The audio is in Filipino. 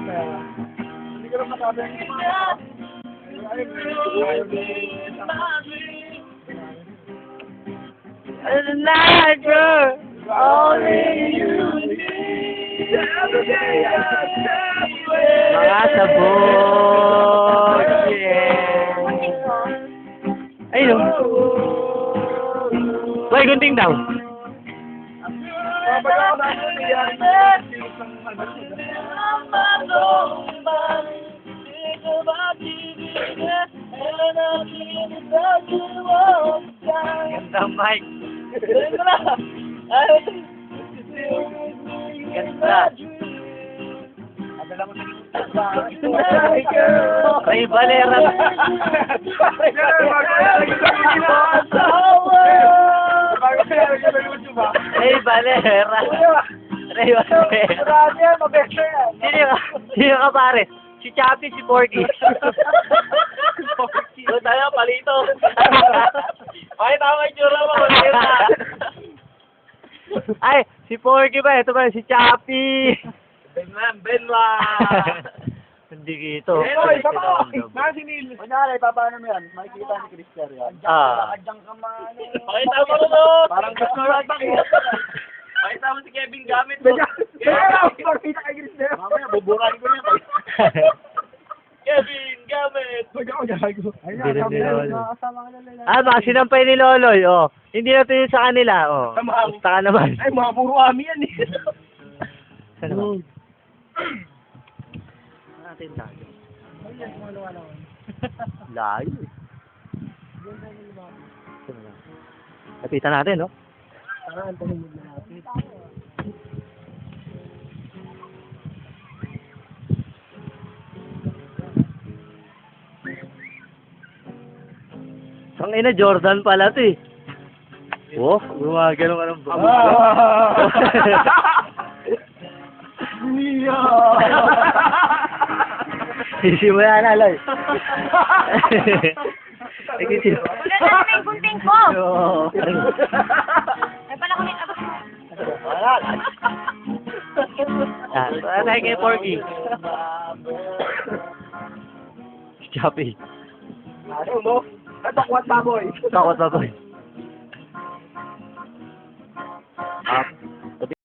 Hindi ko lang makabi. Only you mga sabog. Yeah. Ayun. Wait, gunting daw. Ganda, Mike. Ganda. Ray Valera. Ray Valera. Ray Valera. Sino ka pare? Si Chappy, si Porky. Doon tayo, palito. Ay, tama yung tsura mo. Ay, si Porky ba? Ito ba? Si Chappy. Benwa. Hindi kito. Isa pa. Nasinil. Kunyari, paano mo yan? Makikita ni Christian yan. Adjang ka man. Pakita mo to. Parang gusto mo lang. Pakita mo si Kevin gamit mo. Makikita kay Christian. Mamaya, buburahin ko yan. Kevin gamit. Baka sinampay ni Loloy, oh. Hindi na yun sa kanila, oh. Basta ka naman. Ay, mga puro ami yan eh. Saan naman? Natin tayo. Layo eh. Lapitan natin, no? Ang ina, Jordan pala ito eh. Oh, gumagano ka ng bago. Sisimula na, Loy. Wala na yung gunting ko. Ay pala kami abas mo. Wala tayo kay Porky. Choppy. Ano mo? Takwat baboy. Takot baboy.